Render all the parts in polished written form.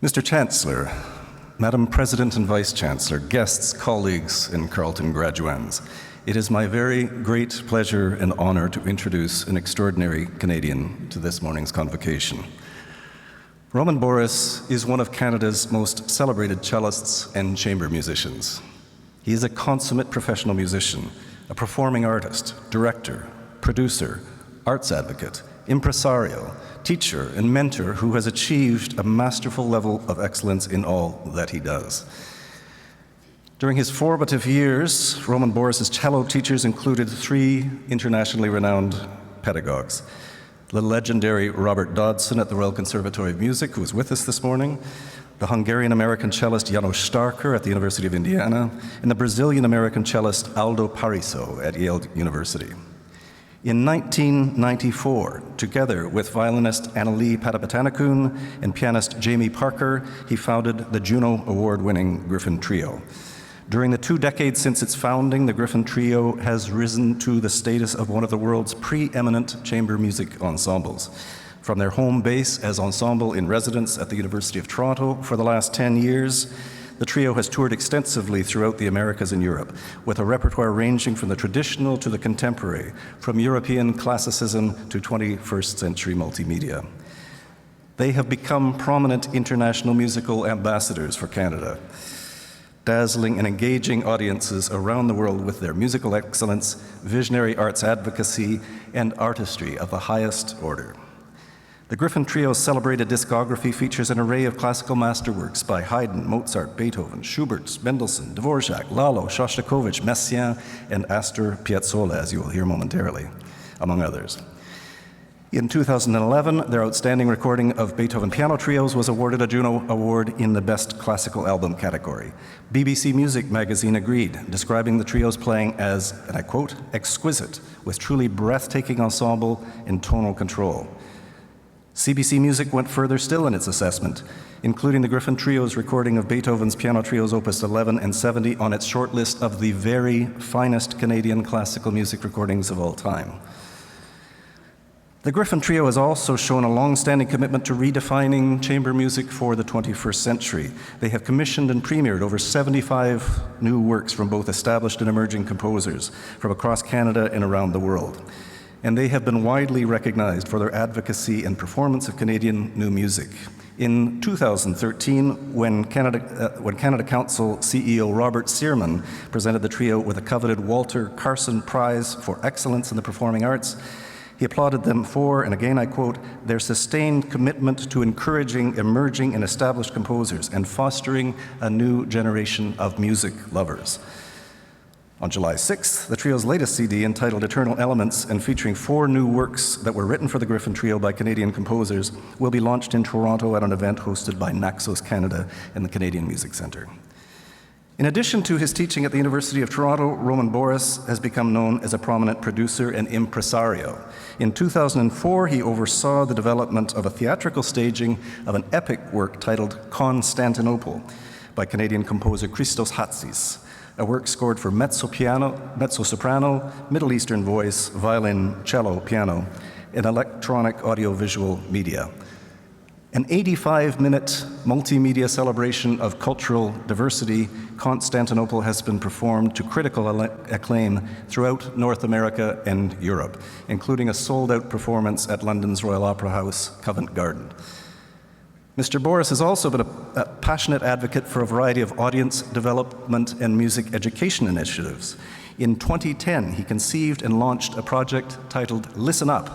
Mr. Chancellor, Madam President and Vice Chancellor, guests, colleagues, and Carleton graduands, it is my very great pleasure and honor to introduce an extraordinary Canadian to this morning's convocation. Roman Borys is one of Canada's most celebrated cellists and chamber musicians. He is a consummate professional musician, a performing artist, director, producer, arts advocate, impresario, teacher, and mentor who has achieved a masterful level of excellence in all that he does. During his formative years, Roman Borys' cello teachers included three internationally renowned pedagogues: the legendary Robert Dodson at the Royal Conservatory of Music, who is with us this morning, the Hungarian-American cellist János Starker at the University of Indiana, and the Brazilian-American cellist Aldo Pariso at Yale University. In 1994, together with violinist Annalie Patapatanakun and pianist Jamie Parker, he founded the Juno Award-winning Griffin Trio. During the 2 decades since its founding, the Griffin Trio has risen to the status of one of the world's preeminent chamber music ensembles. From their home base as ensemble in residence at the University of Toronto for the last 10 years, the trio has toured extensively throughout the Americas and Europe, with a repertoire ranging from the traditional to the contemporary, from European classicism to 21st century multimedia. They have become prominent international musical ambassadors for Canada, dazzling and engaging audiences around the world with their musical excellence, visionary arts advocacy, and artistry of the highest order. The Griffin Trio's celebrated discography features an array of classical masterworks by Haydn, Mozart, Beethoven, Schubert, Mendelssohn, Dvorak, Lalo, Shostakovich, Messiaen, and Astor Piazzolla, as you will hear momentarily, among others. In 2011, their outstanding recording of Beethoven piano trios was awarded a Juno Award in the Best Classical Album category. BBC Music magazine agreed, describing the trio's playing as, and I quote, exquisite, with truly breathtaking ensemble and tonal control. CBC Music went further still in its assessment, including the Griffin Trio's recording of Beethoven's piano trios Opus 11 and 70 on its short list of the very finest Canadian classical music recordings of all time. The Griffin Trio has also shown a long-standing commitment to redefining chamber music for the 21st century. They have commissioned and premiered over 75 new works from both established and emerging composers from across Canada and around the world. And they have been widely recognized for their advocacy and performance of Canadian new music. In 2013, when Canada Council CEO Robert Searman presented the trio with a coveted Walter Carson Prize for Excellence in the Performing Arts, he applauded them for, and again I quote, their sustained commitment to encouraging emerging and established composers and fostering a new generation of music lovers. On July 6th, the trio's latest CD, entitled Eternal Elements and featuring 4 new works that were written for the Griffin Trio by Canadian composers, will be launched in Toronto at an event hosted by Naxos Canada and the Canadian Music Centre. In addition to his teaching at the University of Toronto, Roman Borys has become known as a prominent producer and impresario. In 2004, he oversaw the development of a theatrical staging of an epic work titled Constantinople by Canadian composer Christos Hatsis, a work scored for mezzo-soprano, Middle Eastern voice, violin, cello, piano, and electronic audiovisual media. An 85-minute multimedia celebration of cultural diversity, Constantinople has been performed to critical acclaim throughout North America and Europe, including a sold-out performance at London's Royal Opera House, Covent Garden. Mr. Borys has also been a passionate advocate for a variety of audience development and music education initiatives. In 2010, he conceived and launched a project titled Listen Up,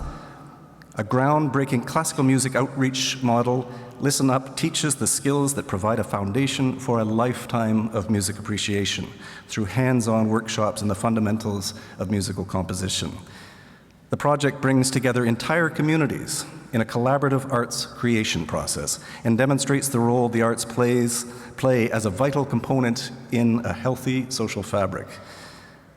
a groundbreaking classical music outreach model. Listen Up teaches the skills that provide a foundation for a lifetime of music appreciation through hands-on workshops in the fundamentals of musical composition. The project brings together entire communities in a collaborative arts creation process and demonstrates the role the arts play as a vital component in a healthy social fabric.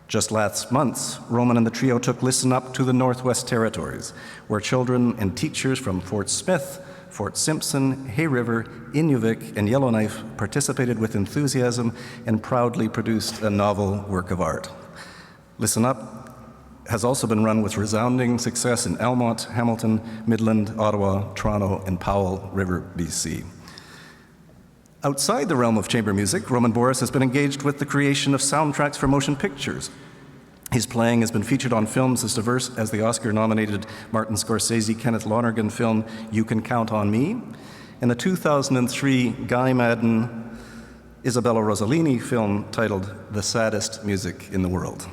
Just last month, Roman and the trio took Listen Up to the Northwest Territories, where children and teachers from Fort Smith, Fort Simpson, Hay River, Inuvik, and Yellowknife participated with enthusiasm and proudly produced a novel work of art. Listen Up has also been run with resounding success in Almont, Hamilton, Midland, Ottawa, Toronto, and Powell River, BC. Outside the realm of chamber music, Roman Borys has been engaged with the creation of soundtracks for motion pictures. His playing has been featured on films as diverse as the Oscar-nominated Martin Scorsese-Kenneth Lonergan film You Can Count on Me, and the 2003 Guy Madden Isabella Rossellini film titled The Saddest Music in the World.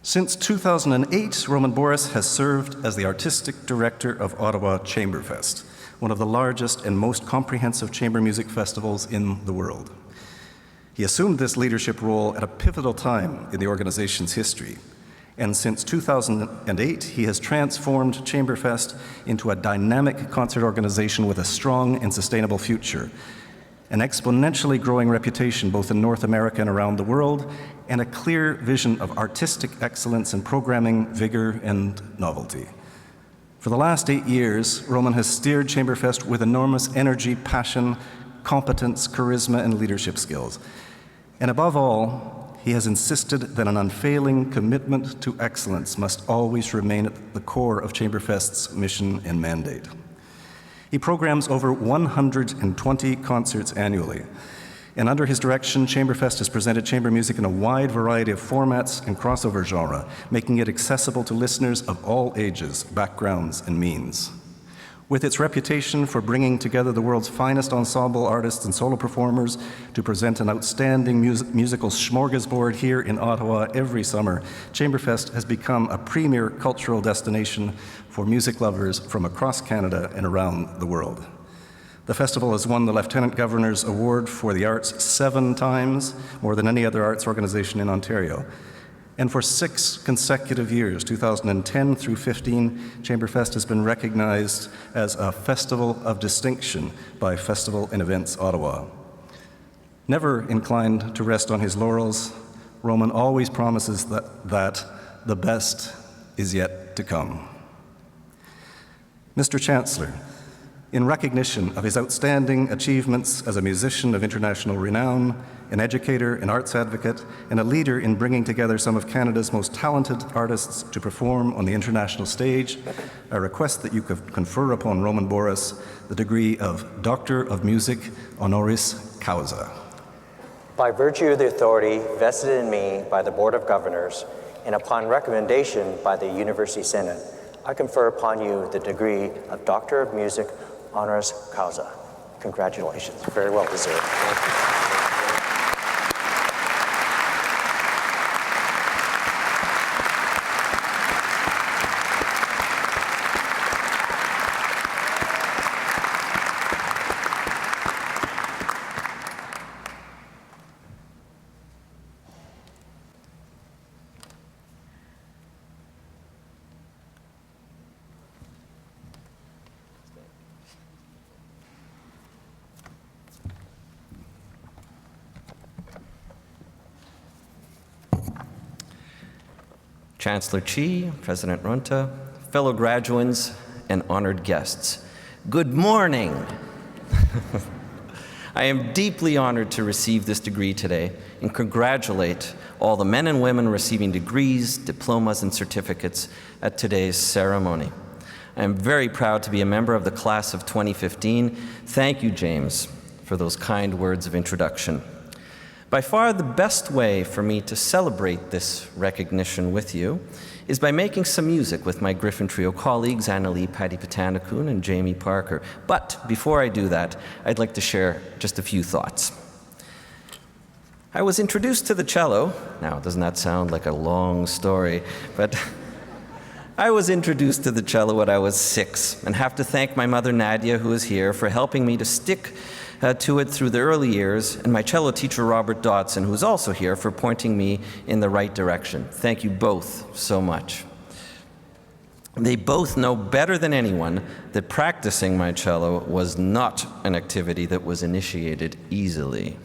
Since 2008, Roman Borys has served as the artistic director of Ottawa Chamberfest, one of the largest and most comprehensive chamber music festivals in the world. He assumed this leadership role at a pivotal time in the organization's history, and since 2008, he has transformed Chamberfest into a dynamic concert organization with a strong and sustainable future, an exponentially growing reputation both in North America and around the world, and a clear vision of artistic excellence in programming, vigor, and novelty. For the last 8 years, Roman has steered Chamberfest with enormous energy, passion, competence, charisma, and leadership skills. And above all, he has insisted that an unfailing commitment to excellence must always remain at the core of Chamberfest's mission and mandate. He programs over 120 concerts annually, and under his direction, Chamberfest has presented chamber music in a wide variety of formats and crossover genre, making it accessible to listeners of all ages, backgrounds, and means. With its reputation for bringing together the world's finest ensemble artists and solo performers to present an outstanding musical smorgasbord here in Ottawa every summer, Chamberfest has become a premier cultural destination for music lovers from across Canada and around the world. The festival has won the Lieutenant Governor's Award for the Arts 7 times, more than any other arts organization in Ontario. And for 6 consecutive years, 2010 through 15, Chamberfest has been recognized as a Festival of Distinction by Festival and Events Ottawa. Never inclined to rest on his laurels, Roman always promises that the best is yet to come. Mr. Chancellor, in recognition of his outstanding achievements as a musician of international renown, an educator, an arts advocate, and a leader in bringing together some of Canada's most talented artists to perform on the international stage, I request that you confer upon Roman Borys the degree of Doctor of Music, honoris causa. By virtue of the authority vested in me by the Board of Governors and upon recommendation by the University Senate, I confer upon you the degree of Doctor of Music, honoris causa. Congratulations, very well deserved. Chancellor Chi, President Runta, fellow graduands, and honored guests, good morning. I am deeply honored to receive this degree today and congratulate all the men and women receiving degrees, diplomas, and certificates at today's ceremony. I am very proud to be a member of the class of 2015. Thank you, James, for those kind words of introduction. By far the best way for me to celebrate this recognition with you is by making some music with my Griffin Trio colleagues, Annalie Patanakun and Jamie Parker. But before I do that, I'd like to share just a few thoughts. I was introduced to the cello. Now, doesn't that sound like a long story? But I was introduced to the cello when I was 6 and have to thank my mother, Nadia, who is here, for helping me to stick to it through the early years, and my cello teacher, Robert Dodson, who is also here, for pointing me in the right direction. Thank you both so much. They both know better than anyone that practicing my cello was not an activity that was initiated easily.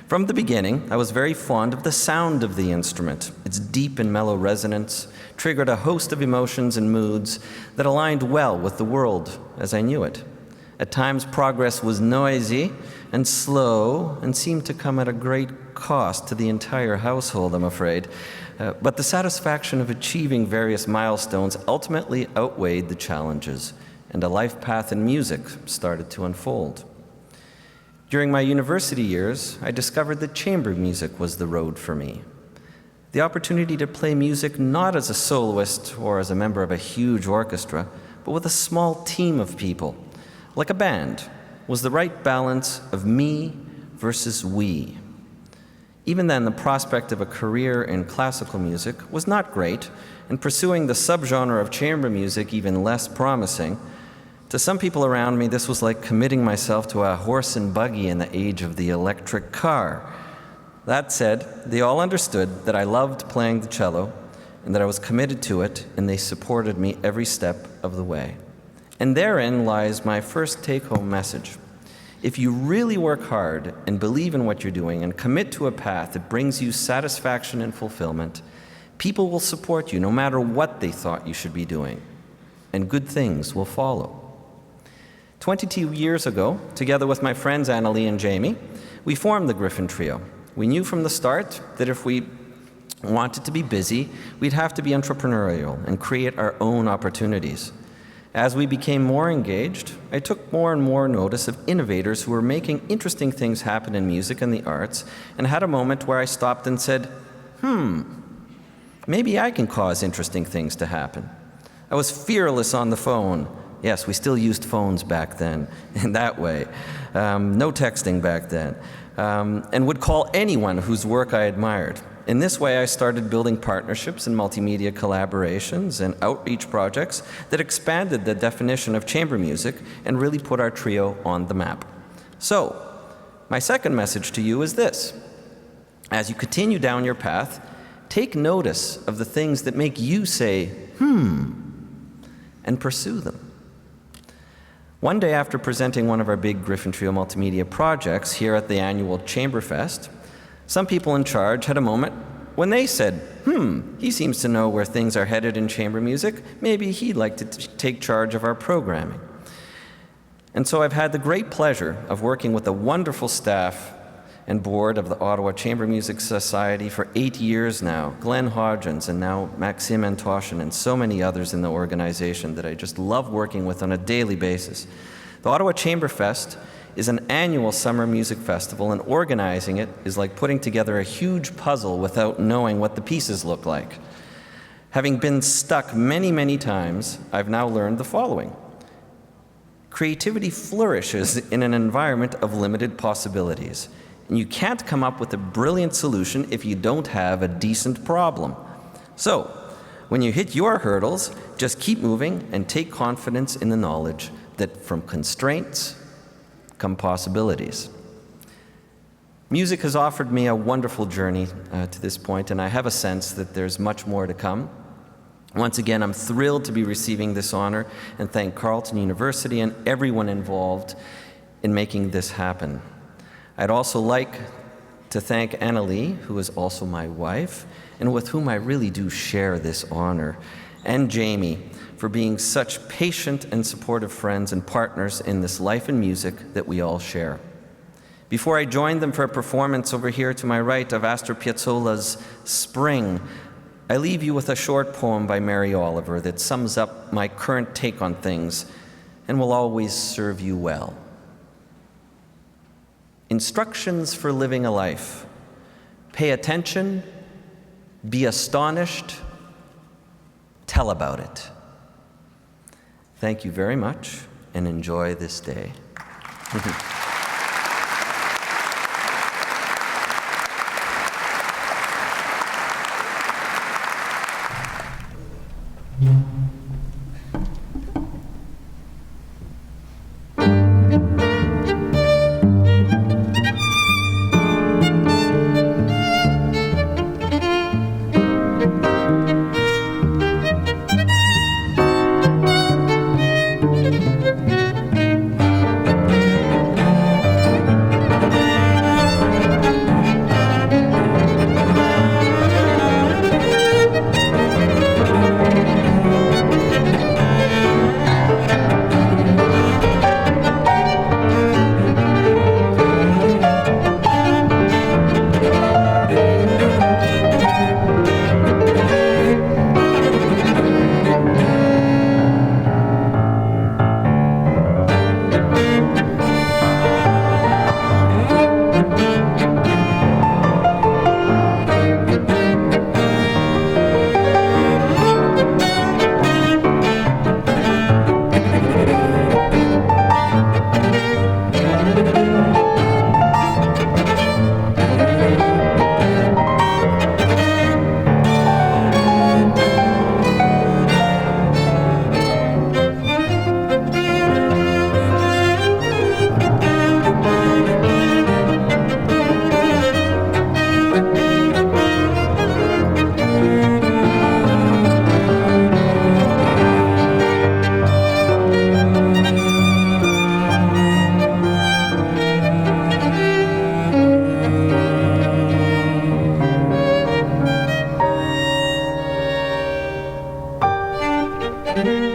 From the beginning, I was very fond of the sound of the instrument. Its deep and mellow resonance triggered a host of emotions and moods that aligned well with the world as I knew it. At times, progress was noisy and slow and seemed to come at a great cost to the entire household, I'm afraid. But the satisfaction of achieving various milestones ultimately outweighed the challenges, and a life path in music started to unfold. During my university years, I discovered that chamber music was the road for me. The opportunity to play music not as a soloist or as a member of a huge orchestra, but with a small team of people, like a band, was the right balance of me versus we. Even then, the prospect of a career in classical music was not great, and pursuing the subgenre of chamber music even less promising. To some people around me, this was like committing myself to a horse and buggy in the age of the electric car. That said, they all understood that I loved playing the cello and that I was committed to it, and they supported me every step of the way. And therein lies my first take-home message. If you really work hard and believe in what you're doing and commit to a path that brings you satisfaction and fulfillment, people will support you no matter what they thought you should be doing, and good things will follow. 22 years ago, together with my friends Annalie and Jamie, we formed the Griffin Trio. We knew from the start that if we wanted to be busy, we'd have to be entrepreneurial and create our own opportunities. As we became more engaged, I took more and more notice of innovators who were making interesting things happen in music and the arts, and had a moment where I stopped and said, maybe I can cause interesting things to happen. I was fearless on the phone. Yes, we still used phones back then, in that way. No texting back then. And would call anyone whose work I admired. In this way, I started building partnerships and multimedia collaborations and outreach projects that expanded the definition of chamber music and really put our trio on the map. So, my second message to you is this. As you continue down your path, take notice of the things that make you say, and pursue them. One day after presenting one of our big Griffin Trio multimedia projects here at the annual Chamberfest, some people in charge had a moment when they said, he seems to know where things are headed in chamber music. Maybe he'd like to take charge of our programming. And so I've had the great pleasure of working with the wonderful staff and board of the Ottawa Chamber Music Society for 8 years now, Glenn Hodgins and now Maxime Antoshin and so many others in the organization that I just love working with on a daily basis. The Ottawa Chamber Fest is an annual summer music festival, and organizing it is like putting together a huge puzzle without knowing what the pieces look like. Having been stuck many, many times, I've now learned the following. Creativity flourishes in an environment of limited possibilities. And you can't come up with a brilliant solution if you don't have a decent problem. So, when you hit your hurdles, just keep moving and take confidence in the knowledge that from constraints come possibilities. Music has offered me a wonderful journey to this point, and I have a sense that there's much more to come. Once again, I'm thrilled to be receiving this honor and thank Carleton University and everyone involved in making this happen. I'd also like to thank Annalie, who is also my wife, and with whom I really do share this honor, and Jamie, for being such patient and supportive friends and partners in this life and music that we all share. Before I joined them for a performance over here to my right of Astor Piazzolla's Spring, I leave you with a short poem by Mary Oliver that sums up my current take on things and will always serve you well. Instructions for living a life. Pay attention, be astonished, tell about it. Thank you very much, and enjoy this day. you.